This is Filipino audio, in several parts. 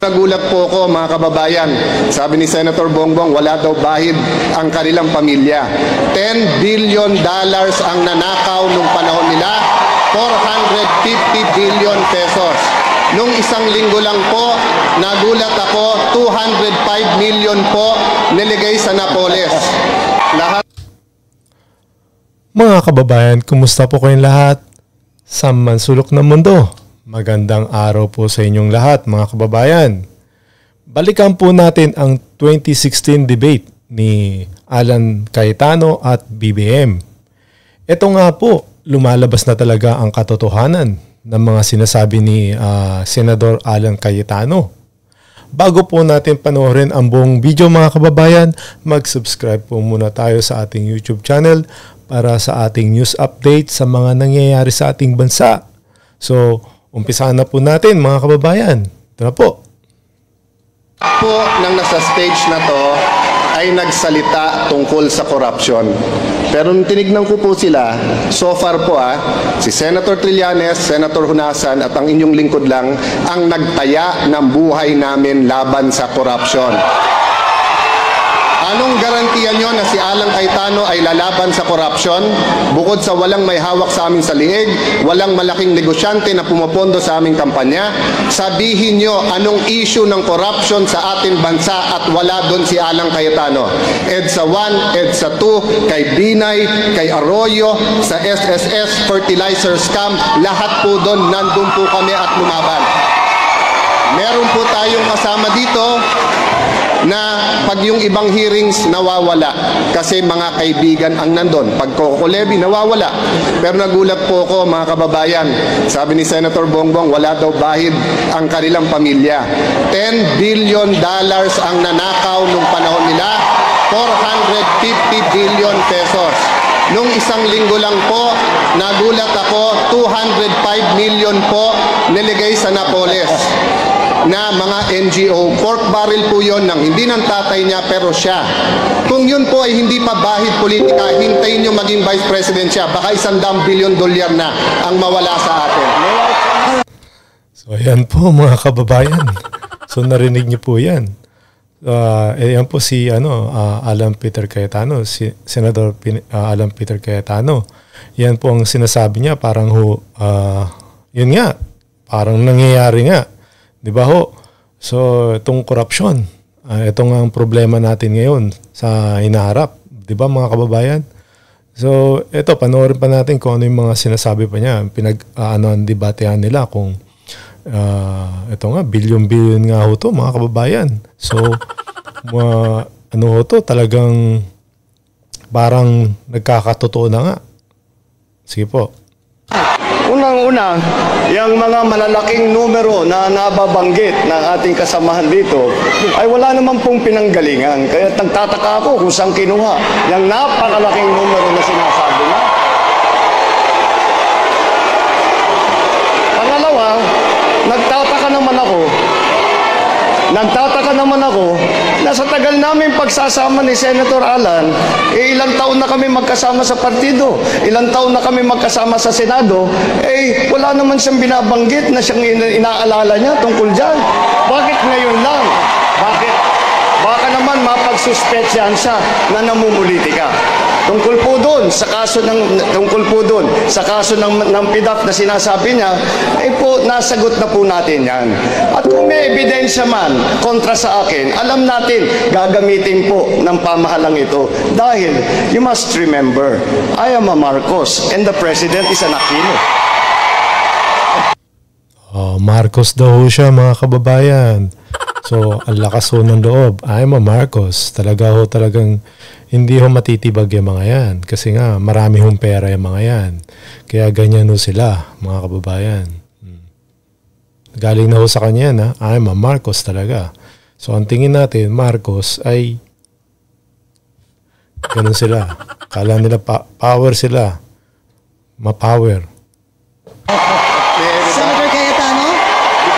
Nagulat po ko mga kababayan, sabi ni Senator Bongbong wala daw bahid ang kanilang pamilya. $10 billion ang nanakaw nung panahon nila, 450 billion pesos. Nung isang linggo lang po, nagulat ako, 205 million po niligay sa Napoles. Lahat. Mga kababayan, kumusta po kayong lahat? Sa mansulok ng mundo. Magandang araw po sa inyong lahat mga kababayan. Balikan po natin ang 2016 debate ni Alan Cayetano at BBM. Ito nga po, lumalabas na talaga ang katotohanan ng mga sinasabi ni Senador Alan Cayetano. Bago po natin panoorin ang buong video mga kababayan, mag-subscribe po muna tayo sa ating YouTube channel para sa ating news update sa mga nangyayari sa ating bansa. So, umpisahan na po natin mga kababayan. Ito na po. Po nang nasa stage na to ay nagsalita tungkol sa corruption. Pero nung tinignan ko po sila, so far po si Senator Trillanes, Senator Honasan at ang inyong lingkod lang ang nagtaya ng buhay namin laban sa corruption. Anong garantiya nyo na si Alan Cayetano ay lalaban sa korupsyon? Bukod sa walang may hawak sa amin sa liig, walang malaking negosyante na pumapondo sa aming kampanya, sabihin nyo anong issue ng korupsyon sa ating bansa at wala doon si Alan Cayetano. EDSA 1, EDSA 2, kay Binay, kay Arroyo, sa SSS, fertilizer scam, lahat po doon, nandun po kami at lumaban. Meron po tayong kasama dito na pag yung ibang hearings nawawala kasi mga kaibigan ang nandun. Pag Coco Levy nawawala. Pero nagulat po ko mga kababayan, sabi ni Senator Bongbong wala daw bahid ang kanilang pamilya. $10 billion ang nanakaw nung panahon nila, 450 billion pesos. Nung isang linggo lang po, nagulat ako, 205 million po niligay sa Napoles na mga NGO. Pork barrel po yon ng hindi ng tatay niya pero siya. Kung yun po ay hindi pa bahid politika, hintayin nyo maging vice president siya. Baka $100 billion na ang mawala sa atin. So ayan po mga kababayan. So narinig niyo po yan. Ayan po si Alan Peter Cayetano, si Senador Alan Peter Cayetano. Yan po ang sinasabi niya, parang yun nga, parang nangyayari nga. Di ba ho? So, itong korupsyon, ito nga ang problema natin ngayon sa hinaharap. Di ba mga kababayan? So, ito, panoorin pa natin kung ano yung mga sinasabi pa niya. Ang debatehan nila kung ito nga, billion nga ho to mga kababayan. So, ano ho to, talagang parang nagkakatotoo na nga. Sige po. Unang-una, yung mga malalaking numero na nababanggit ng ating kasamahan dito ay wala naman pong pinanggalingan. Kaya nagtataka ako kung saan kinuha yung napakalaking numero na sinasabi na. Pangalawa, nagtataka naman ako na sa tagal namin pagsasama ni Senator Alan, ilang taon na kami magkasama sa partido, ilang taon na kami magkasama sa Senado, wala naman siyang binabanggit na siyang inaalala niya tungkol dyan. Bakit ngayon lang? Bakit? Baka naman mapagsuspetsyahan siya na namumulitika. Tungkol po doon sa kaso ng PDAP na sinasabi niya, nasagot na po natin yan. At kung may ebidensya man kontra sa akin, alam natin gagamitin po ng pamahalang ito. Dahil, you must remember, I am a Marcos and the President is an Aquino. Marcos daw siya mga kababayan. So, ang lakas ho ng loob. I'm a Marcos. Talagang hindi ho matitibag yung mga yan. Kasi nga, marami hong pera yung mga yan. Kaya ganyan ho sila, mga kababayan. Galing na ho sa kanya yan, I'm a Marcos talaga. So, ang tingin natin, Marcos ay ganun sila. Kala nila power sila. Ma-power. Senator Cayetano?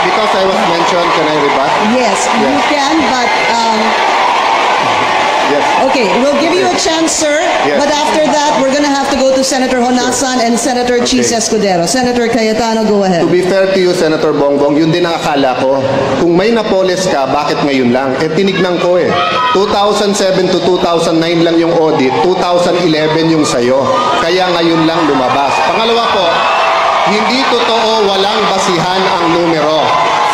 Because I was mentioned, can I rebut? Yes, you can, but Yes. Okay, we'll give you a chance, sir. Yes. But after that, we're gonna have to go to Senator Honasan and Senator Chis Escudero. Senator Cayetano, go ahead. To be fair to you, Senator Bongbong, yun din ang akala ko. Kung may napoles ka, bakit ngayon lang? Tinignan ko 2007 to 2009 lang yung audit, 2011 yung sayo. Kaya ngayon lang lumabas. Pangalawa po, hindi totoo walang basihan ang numero.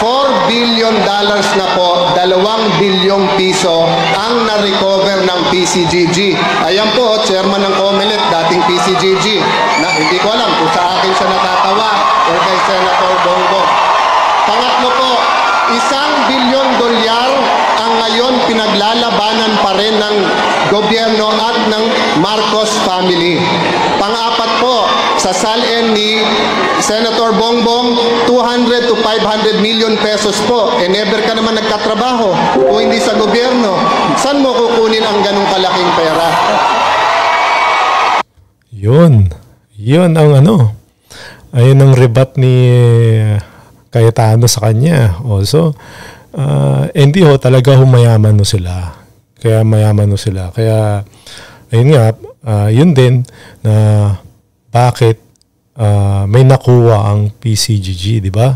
$4 billion na po, 2 bilyong piso ang na-recover ng PCGG. Ayan po, chairman ng COMELEC, dating PCGG. Na, hindi ko alam kung sa akin siya natatawa o kay Senator Bongbong. Pangatlo po, $1 bilyon ang ngayon pinaglalabanan pa rin ng gobyerno at ng Marcos family. Pang-apat po, sa SALN ni Senator Bongbong, 200 to 500 million pesos po. Never ka naman nagkatrabaho kung hindi sa gobyerno. Saan mo kukunin ang ganong kalaking pera? Yun ang ayun ang rebat ni Cayetano sa kanya. So, hindi talaga mayaman sila. Kaya mayaman sila. Kaya, ayun nga, yun din na bakit may nakuha ang PCGG, di ba?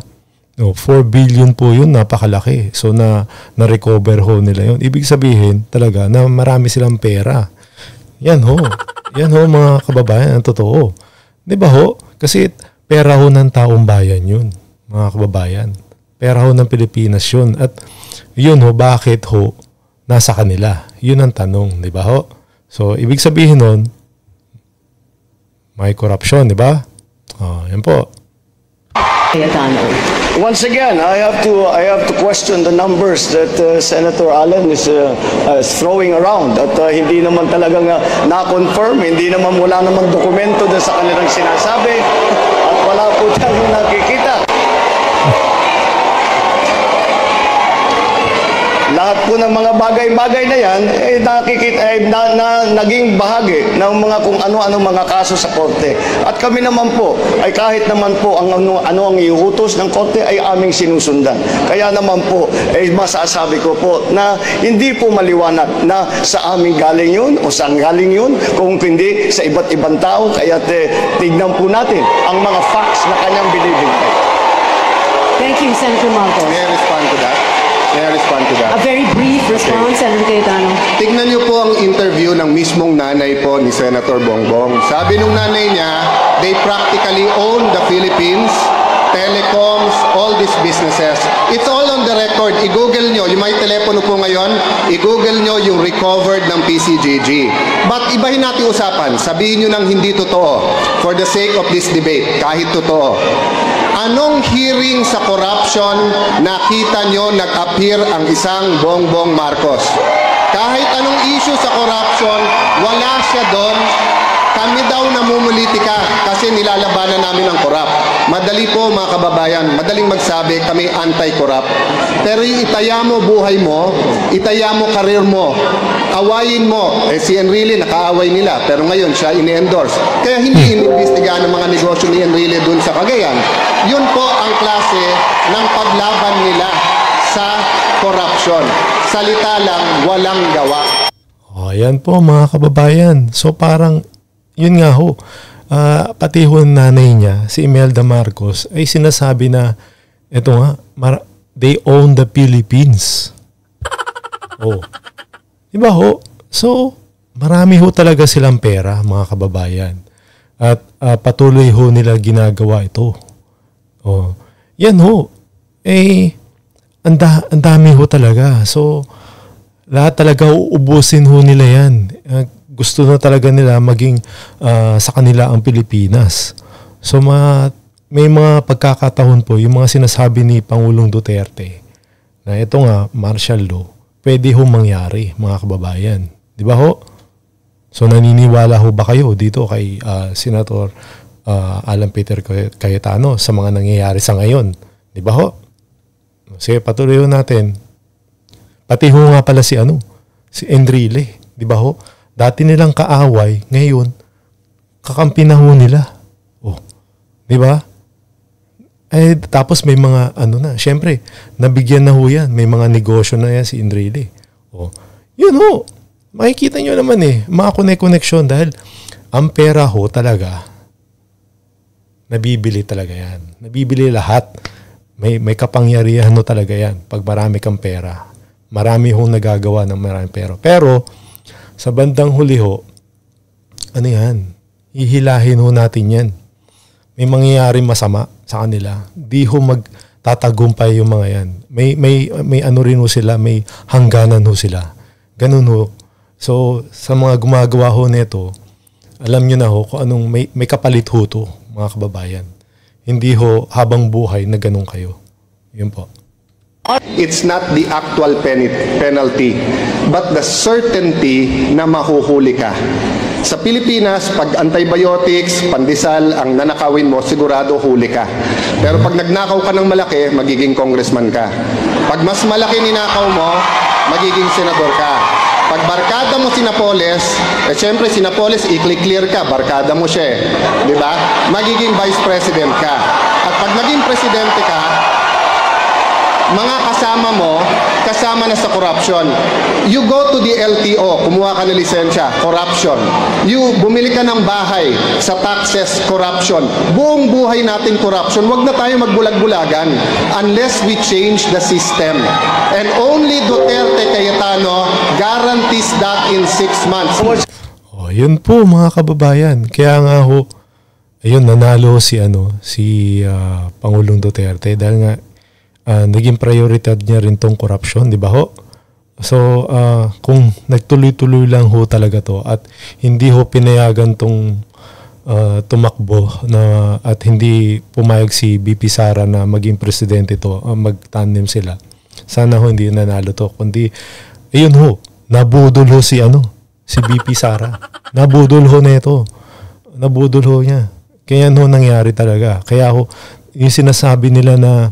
4 billion po yun, napakalaki. So, na-recover nila yun. Ibig sabihin talaga na marami silang pera. Yan mga kababayan, ang totoo. Di ba Kasi pera ng taong bayan yun, mga kababayan. Pera ng Pilipinas yun. At yun bakit nasa kanila? Yun ang tanong, di ba So, ibig sabihin nun, may corruption, di ba? Yan po. Once again, I have to question the numbers that Senator Allen is throwing around at hindi naman talagang na-confirm, wala namang dokumento na sa kanilang sinasabi at wala po tayong nakikita. Lahat po ng mga bagay-bagay na yan naging bahagi ng mga kung ano-ano mga kaso sa korte. At kami naman po ay kahit naman po ang ang iuutos ng korte ay aming sinusundan. Kaya naman po ay masasabi ko po na hindi po maliwanag na sa aming galing yun o saan galing yun, kung hindi sa iba't ibang tao. Kaya tignan po natin ang mga facts na kanyang binibigay. Thank you, Senator Marcos. May I respond to that? A very brief response, Senator Cayetano. Tignan niyo po ang interview ng mismong nanay po ni Senator Bongbong. Sabi nung nanay niya, they practically own the Philippines, telecoms, all these businesses. It's all on the record. I-google nyo, yung may telepono po ngayon, i-google nyo yung recovered ng PCGG. But ibahin natin usapan, sabihin nyo ng hindi totoo for the sake of this debate, kahit totoo. Anong hearing sa corruption nakita nyo nag-appear ang isang Bongbong Marcos? Kahit anong issue sa corruption, wala siya doon. Kami daw namumulitika kasi nilalabanan namin ang corrupt. Madali po mga kababayan, madaling magsabi kami anti-corrupt. Pero yung itaya mo buhay mo, itaya mo karir mo, awayin mo. Si Enrile nakaaway nila pero ngayon siya ini-endorse. Kaya hindi inimbestigahan ng mga negosyo ni Enrile dun sa Cagayan. Yun po ang klase ng paglaban nila sa corruption. Salita lang, walang gawa. Ayan po mga kababayan. So parang yun nga pati nanay niya, si Imelda Marcos, ay sinasabi na, eto nga, they own the Philippines. Diba So, marami talaga silang pera, mga kababayan. At patuloy nila ginagawa ito. Yan ang dami talaga. So, lahat talaga uubusin nila yan. Gusto na talaga nila maging sa kanila ang Pilipinas. So may mga pagkakataon po, yung mga sinasabi ni Pangulong Duterte na ito nga, martial law, pwede mangyari, mga kababayan. Di ba So naniniwala ba kayo dito kay Senator Alan Peter Cayetano sa mga nangyayari sa ngayon? Di ba Sige, patuloy natin. Pati nga pala si Enrile. Di ba Dati nilang kaaway, ngayon, kakampi na nila. Di ba? Tapos may mga, syempre, nabigyan na yan. May mga negosyo na yan si Enrile. Yun makikita nyo naman mga connection dahil ang pera ho talaga, nabibili talaga yan. Nabibili lahat. May kapangyarihan ho talaga yan pag marami kang pera. Marami ho nagagawa ng maraming pera. Pero, sa bandang huli ho, ano yan? Hihilahin ho natin yan. May mangyayari masama sa kanila. Di ho magtatagumpay yung mga yan. May ano rin ho sila, may hangganan ho sila. Ganun ho. So, sa mga gumagawa ho nito, alam nyo na ho kung anong may kapalit ho to, mga kababayan. Hindi ho habang buhay na ganun kayo. Yun po. It's not the actual penalty, but the certainty na mahuhuli ka. Sa Pilipinas, pag antibiotics, pandesal, ang nanakawin mo, sigurado huli ka. Pero pag nagnakaw ka ng malaki, magiging congressman ka. Pag mas malaki ninakaw mo, magiging senador ka. Pag barkada mo si Napoles, syempre si Napoles, i-clear ka, barkada mo siya di ba? Magiging vice president ka. At pag naging presidente ka, mga kasama mo, kasama na sa corruption. You go to the LTO, kumuha ka ng lisensya, corruption. You bumili ka ng bahay, sa taxes, corruption. Buong buhay natin corruption. Huwag na tayo magbulag-bulagan unless we change the system. And only Duterte Cayetano guarantees that in 6 months. Oh, yun po mga kababayan. Kaya nga ho, ayun, nanalo si Pangulong Duterte dahil nga naging prioridad niya rin tong corruption, di ba ho? So, kung nagtuloy-tuloy lang ho talaga to at hindi ho pinayagan tong tumakbo at hindi pumayag si BP Sara na maging presidente to, mag-tandem sila. Sana ho hindi nanalo to. Kundi, ayun ho, nabudol ho si BP Sara. Nabudol ho neto. Nabudol ho niya. Kaya ho nangyari talaga. Kaya ho, yung sinasabi nila na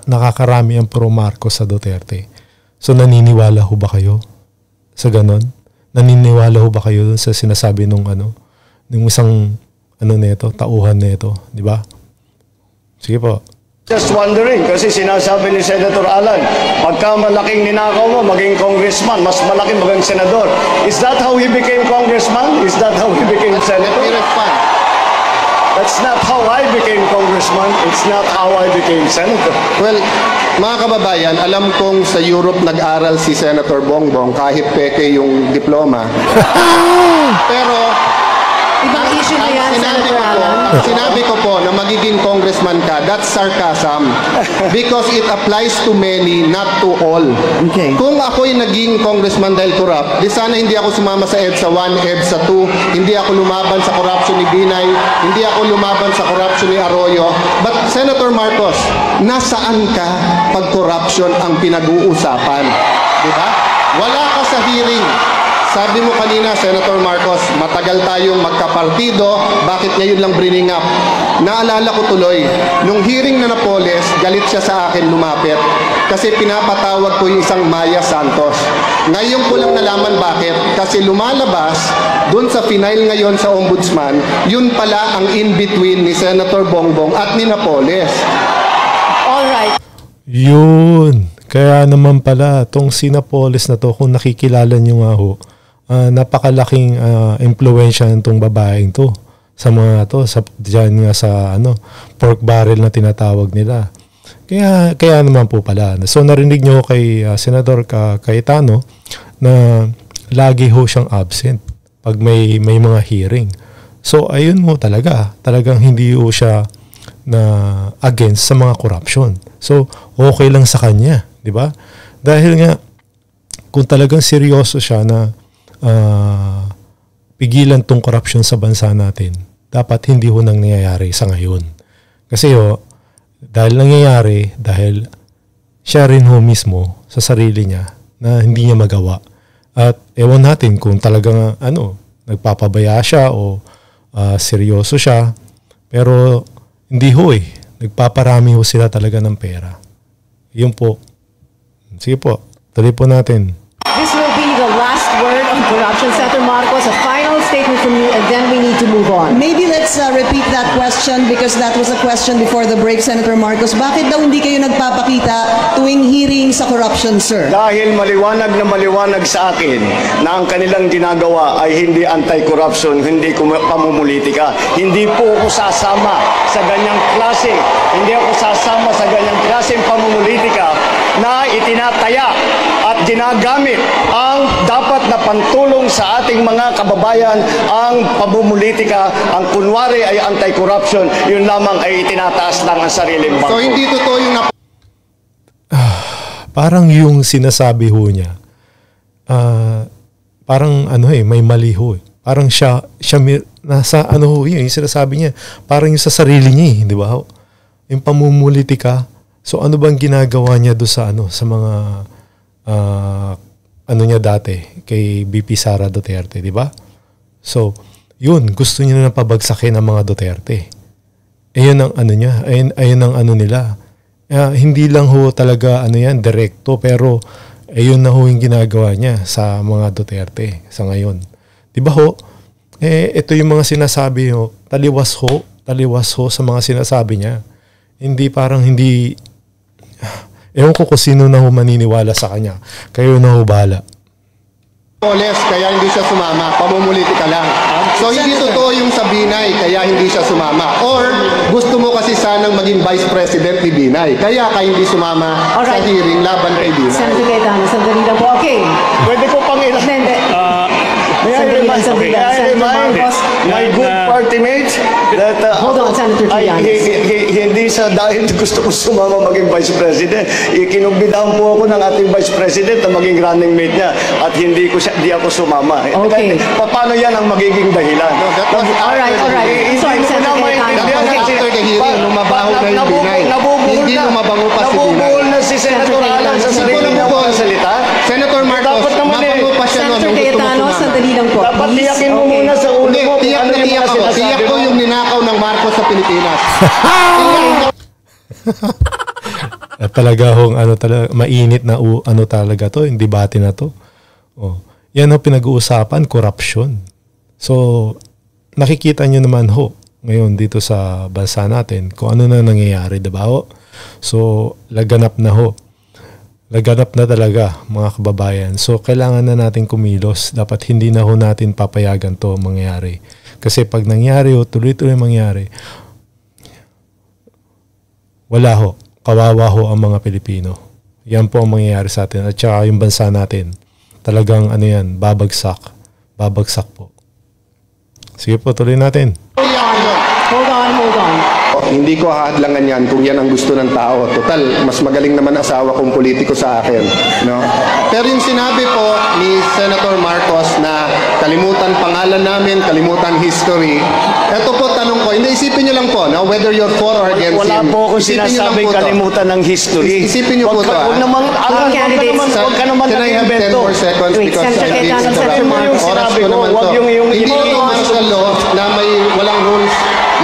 nakakarami ang pro Marcos sa Duterte. So naniniwala ho ba kayo sa ganon? Naniniwala ho ba kayo sa sinasabi nung isang tauhan nito, di ba? Sige po. Just wondering, kasi sinasabi ni Senator Alan, pagka malaking ninakaw mo, maging congressman, mas malaking maging senador. Is that how he became congressman? Is that how he became senator? That's not how I became congressman. It's not how I became senator. Well, mga kababayan, alam kong sa Europe nag-aral si Senator Bongbong kahit peke yung diploma. Pero Ibang issue na yan, Senator Alan. Sinabi ko po na magiging congressman ka, that's sarcasm. Because it applies to many, not to all. Okay. Kung ako'y naging congressman dahil corrupt, di sana hindi ako sumama sa EDSA 1, EDSA 2, hindi ako lumaban sa corruption ni Binay, hindi ako lumaban sa corruption ni Arroyo. But Senator Marcos, nasaan ka pag corruption ang pinag-uusapan? Di ba? Wala ka sa hearing. Sabi mo kanina, Senator Marcos, matagal tayong magkapartido, bakit ngayon lang bringing up? Naalala ko tuloy, nung hearing na Napoles, galit siya sa akin lumapit kasi pinapatawag ko yung isang Maya Santos. Ngayon ko lang nalaman bakit, kasi lumalabas dun sa final ngayon sa Ombudsman, yun pala ang in-between ni Senator Bongbong at ni Napoles. Alright. Yun. Kaya naman pala, tong si Napoles na to, kung nakikilala nyo nga ho, napakalaking impluwensya nitong babaeng to sa mga to, dyan nga sa pork barrel na tinatawag nila. Kaya naman po pala. So narinig nyo kay Senator Cayetano na lagi ho siyang absent pag may mga hearing. So ayun mo talagang hindi ho siya na against sa mga corruption. So okay lang sa kanya, di ba? Dahil nga kung talagang seryoso siya na pigilan tong corruption sa bansa natin, dapat hindi ho nang nangyayari sa ngayon. Kasi dahil nangyayari, dahil siya rin ho mismo sa sarili niya na hindi niya magawa. At ewan natin kung talagang nagpapabaya siya o seryoso siya. Pero hindi ho nagpaparami ho sila talaga ng pera. Yun po. Sige po, tuloy po natin. This will be the last word on corruption. Senator Marcos, a final statement from you, and then we need to move on. Maybe let's repeat that question because that was a question before the break, Senator Marcos. Bakit daw hindi kayo nagpapakita tuwing hearing sa corruption, sir? Dahil maliwanag na maliwanag sa akin na ang kanilang ginagawa ay hindi anti-corruption, hindi pamumulitika. Hindi po ako sasama sa ganyang klase. Hindi ako sasama sa ganyang klaseng pamumulitika na itinataya at ginagamit ang dapat na pantulong sa ating mga kababayan, ang pamumulitika, ang kunwari ay anti-corruption, yun lamang ay itinataas lang ang sariling bangko. So hindi totoo yung Parang yung sinasabi ho niya, parang may mali ho eh. Parang siya nasa yung sinasabi niya, parang yung sa sarili niya, di ba? Yung pamumulitika. So ano bang ginagawa niya do sa sa mga niya dati kay BP Sara Duterte, di ba? So, yun, gusto niya na pabagsakin ang mga Duterte. Ayun ang niya, ayun ang nila. Hindi lang ho talaga direkto, pero ayun na ho yung ginagawa niya sa mga Duterte sa ngayon. Di ba ho? Ito yung mga sinasabi ho, taliwas ho sa mga sinasabi niya. Hindi ewan ko kung sino na ho maniniwala sa kanya. Kayo na ho bahala. Kaya hindi siya sumama, pamumulitika lang. So hindi totoo yung sa Binay, kaya hindi siya sumama. Or gusto mo kasi sanang maging Vice President ni Binay, kaya ka hindi sumama sa hearing laban kay Binay. Senator Cayetano, sandali lang po. Okay. Pwede ko pang Hindi. May I remind my good party mates that Hold on, Senator Trillanes. hindi sa dahil gusto ko sumama maging Vice President. Kinumbidahan po ako ng ating Vice President na maging running mate niya at hindi ako sumama. Okay. Paano yan ang magiging dahilan? Alright. Sorry, Senator Cayetano. After the hearing, lumabaho na yung Binay. Hindi lumabango pa si Binay. Nabubuhol na si Senator Alan sa sarili niya mga salita. Senator Marcos, nabango pa siya noon Senator nung gusto mo Cayetano, sumama. sandali lang po. Dapat Please. tiyakin mo muna sa ulo Hindi, mo. tiyak na tiyak ako. Tiyak ko yung ninakaw ng Marcos sa Pilipinas. At talaga hong mainit na talaga to, yung debate na to. Yan ho pinag-uusapan, corruption. So, nakikita nyo naman ho, ngayon dito sa bansa natin, kung ano na nangyayari, diba ho? So, laganap na ho. Laganap na talaga, mga kababayan. So, kailangan na natin kumilos. Dapat hindi na ho natin papayagan to mangyari. Kasi pag nangyari ho, tuloy-tuloy mangyari, wala ho. Kawawa ho ang mga Pilipino. Yan po ang mangyayari sa atin. At saka yung bansa natin, talagang babagsak. Babagsak po. Sige po, tuloy natin. Hold on. Hindi ko hahadlangan yan kung yan ang gusto ng tao. Total, mas magaling naman asawa kong politiko sa akin. No? Pero yung sinabi po ni Senator Marcos na kalimutan pangalan namin, kalimutan history, eto po tanong ko, hindi isipin nyo lang po, no? Whether you're for or against Wala him. po akong Isipin nyo lang sinasabing po to. kalimutan ng history. Isipin nyo po to. Huwag naman, huwag ka naman Can I have 10 nag-invento. more seconds Wait, because Senator I Cayetano, did Senator interrupt. Marcos. Oras Sinabi ko ko, naman wag to. yung Hindi yung martial law na may walang rules.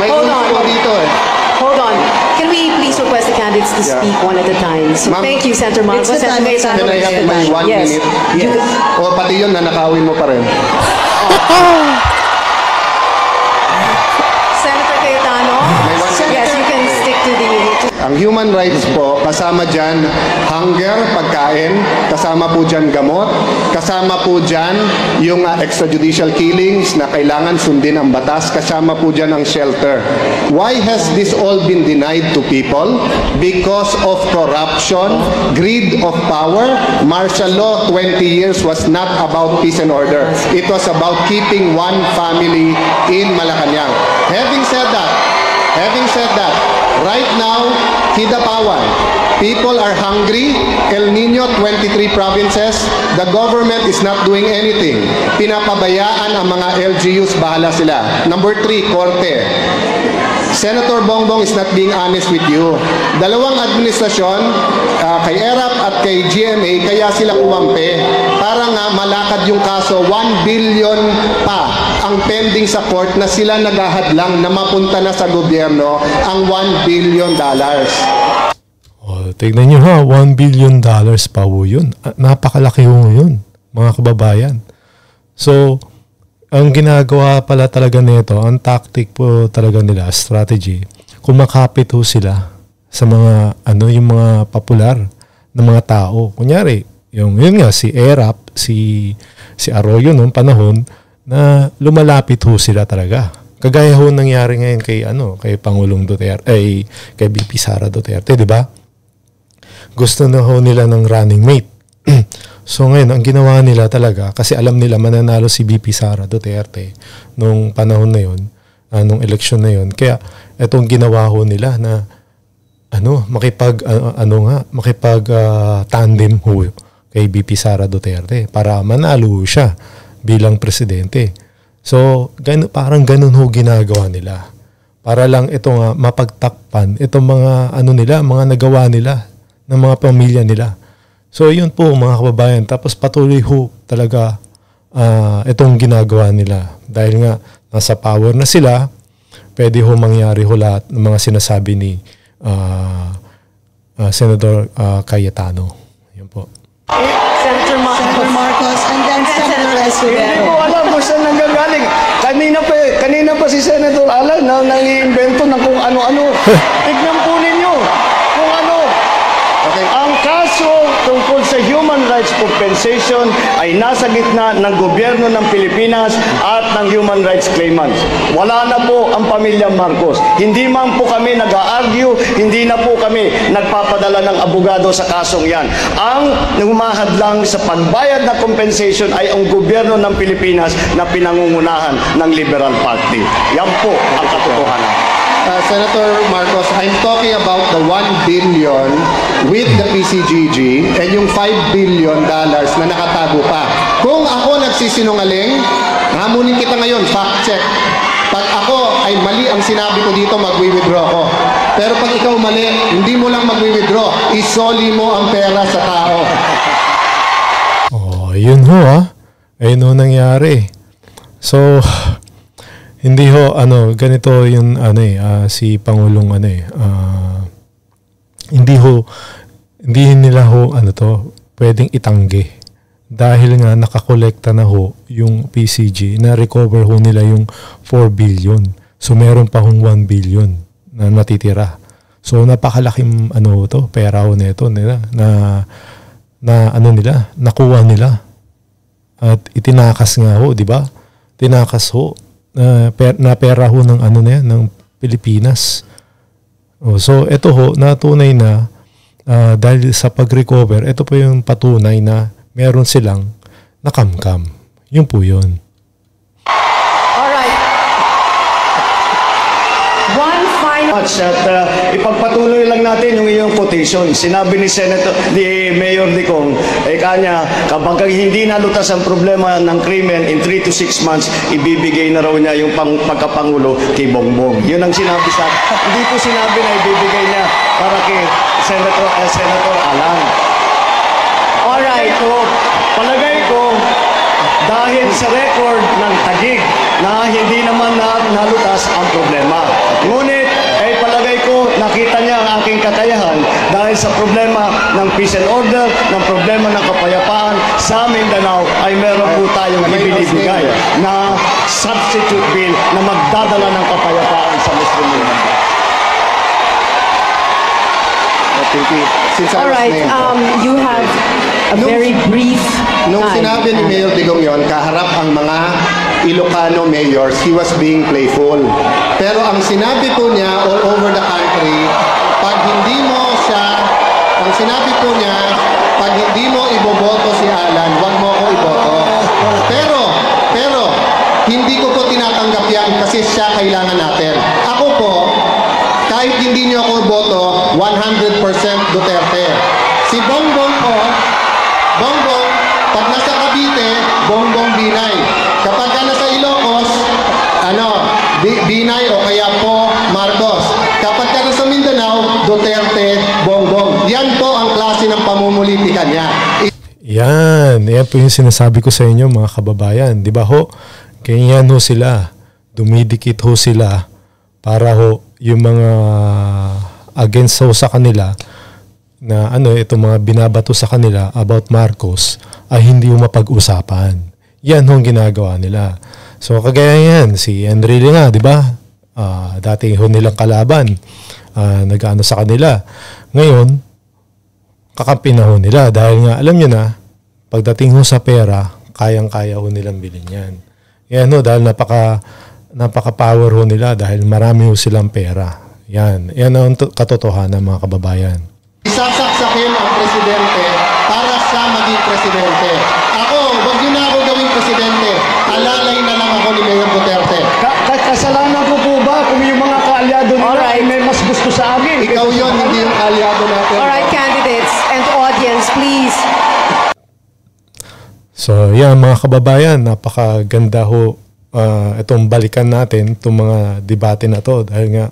May Hold rules on. po dito eh. Hold on. Can we please request the candidates to Yeah. speak one at a time? So Ma'am, thank you, Senator Marcos. it's the time. Senator Can I have my 1 Yes. minute? O pati yun, nanakawin mo pa rin. Senator Cayetano. Yes, you can stick to the... Ang human rights po, kasama dyan hunger, pagkain, kasama po dyan gamot, kasama po dyan yung extrajudicial killings na kailangan sundin ang batas, kasama po dyan ang shelter. Why has this all been denied to people? Because of corruption, greed of power. Martial law 20 years was not about peace and order. It was about keeping one family in Malacanang. Having said that, right now, Kidapawan, people are hungry. El Nino, 23 provinces. The government is not doing anything. Pinapabayaan ang mga LGUs, bahala sila. Number 3, Korte. Senator Bongbong is not being honest with you. Dalawang administrasyon, kay ERAP at kay GMA, kaya sila kumampi para nga malakad yung kaso. 1 billion pa ang pending sa court na sila naghahadlang na mapunta na sa gobyerno ang $1 billion. Tignan nyo ha, $1 billion pa ho yun. Napakalaki ho yun, mga kababayan. So, ang ginagawa pala talaga nito, ang tactic po talaga nila, strategy, kumakapit ho sila sa mga, yung mga popular na mga tao. Kunyari, yun nga, si Erap, si Arroyo noong panahon, na lumalapit ho sila talaga. Kagaya ho nangyari ngayon kay Pangulong Duterte, kay BP Sara Duterte, di ba? Gusto na ho nila ng running mate. So ngayon, ang ginawa nila talaga, kasi alam nila mananalo si BP Sara Duterte nung panahon na yun, nung eleksyon na yun. Kaya itong ginawa ho nila na makipag tandem ho kay BP Sara Duterte para manalo siya bilang presidente. So parang ganun ho ginagawa nila. Para lang ito nga mapagtakpan itong mga mga nagawa nila ng mga pamilya nila. So yun po mga kababayan, tapos patuloy ho talaga itong ginagawa nila. Dahil nga nasa power na sila, pwede ho mangyari ho lahat ng mga sinasabi ni Senator Cayetano. Yun po. Senator Marcos and then Senator Hindi Escudero. ko alam kung saan nanggagaling. Kanina pa si Senator Alan na nang-iimbento ng kung ano-ano. Tignan po ninyo kung ano. Okay. Ang kaso tungkol sa human rights compensation ay nasa gitna ng gobyerno ng Pilipinas at ng human rights claimants. Wala na po ang pamilya Marcos. Hindi man po kami nag-a-argue, hindi na po kami nagpapadala ng abogado sa kasong yan. Ang humahadlang sa pagbayad na compensation ay ang gobyerno ng Pilipinas na pinangungunahan ng Liberal Party. Yan po ang katotohanan. Senator Marcos, I'm talking about the 1 billion with the PCGG and yung $5 billion na nakatago pa. Kung ako nagsisinungaling, hamunin kita ngayon, fact check. Pag ako ay mali ang sinabi ko dito, mag-withdraw ko. Pero pag ikaw mali, hindi mo lang mag-withdraw, isoli mo ang pera sa tao. Oh, yun ho Ayun ho nangyari. So, hindi ho, ganito yung, si Pangulong, hindi nila ho, pwedeng itanggi. Dahil nga nakakolekta na ho yung PCG, na-recover ho nila yung 4 billion. So, meron pa hong 1 billion na natitira. So, napakalaking, pera ho nito nila, nakuha nila. At itinakas nga ho, di ba? Tinakas ho. Na pera ho ng ng Pilipinas. So ito ho, natunay na dahil sa pag-recover, ito po yung patunay na meron silang nakamkam. Yun po yun. Alright. One final... At ipagpatuloy lang natin yung iyong quotation. Sinabi ni Mayor Dicong, kanya, kapag hindi nalutas ang problema ng krimen in 3 to 6 months, ibibigay na raw niya yung pagkapangulo kay Bongbong. Yun ang sinabi sa hindi po sinabi na ibibigay niya para kay Senator Alan. Alright. Palagay ko, dahil sa record ng Taguig na hindi naman nalutas ang problema. Ngunit, palagay ko, nakita niya ang aking kakayahan dahil sa problema ng peace and order, ng problema ng kapayapaan sa Mindanao ay meron po tayong ibinibigay na substitute bill na magdadala ng kapayapaan sa Muslim Mindanao. Alright, you have a very brief Nung sinabi ni Mayor Digong yon, kaharap ang mga Ilocano mayors, he was being playful. Pero ang sinabi po niya all over the country, pag hindi mo iboboto si Alan, wag mo ako iboto. Pero, hindi ko po tinatanggap yan kasi siya kailangan natin. Ako po, kahit hindi niyo ako iboto, 100% Duterte. Si Bongbong po, pag nasa Cavite, Bongbong Binay. Kapag nasa Ilocos, Binay o kaya po Marcos. Kapag nasa Mindanao, Duterte, Bongbong. Yan po ang klase ng pamumulitika niya. Yan po yung sinasabi ko sa inyo mga kababayan. Di ba ho? Kaya ho sila. Dumidikit ho sila para ho yung mga against ho sa kanila na itong mga binabato sa kanila about Marcos ay hindi mo mapag-usapan. Yan ang ginagawa nila. So kagaya yan, si Enrile nga, di ba? Dati ho nilang kalaban, nag-ano sa kanila. Ngayon, kakampi na ho nila dahil nga alam nyo na, pagdating ho sa pera, kayang-kaya ho nilang bilhin yan. Yan ho, dahil napaka-power ho nila dahil marami ho silang pera. Yan ang katotohanan mga kababayan. Isasaksakin ang presidente para siya maging presidente. Ako, wag niyo na ako gawing presidente. Alalay na lang ako ni Mayor Duterte. Kasalanan ko po ba kung yung mga kaalyado nila Alright. ay may mas gusto sa akin? Ikaw yon, hindi yung aliado natin. All right, candidates and audience, please. So yan mga kababayan, napakaganda ho itong balikan natin, itong mga debate na to dahil nga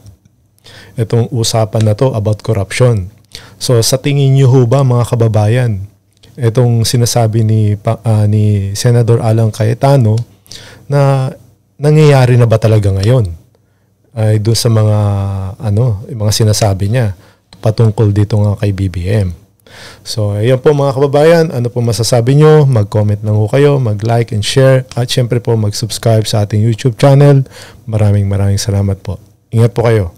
itong usapan na to about corruption. So sa tingin niyo ho ba mga kababayan, itong sinasabi ni Senador Alan Cayetano na nangyayari na ba talaga ngayon ay doon sa mga mga sinasabi niya patungkol dito nga kay BBM. So ayan po mga kababayan, ano po masasabi nyo? Mag-comment lang ho kayo, mag-like and share at syempre po mag-subscribe sa ating YouTube channel. Maraming salamat po. Ingat po kayo.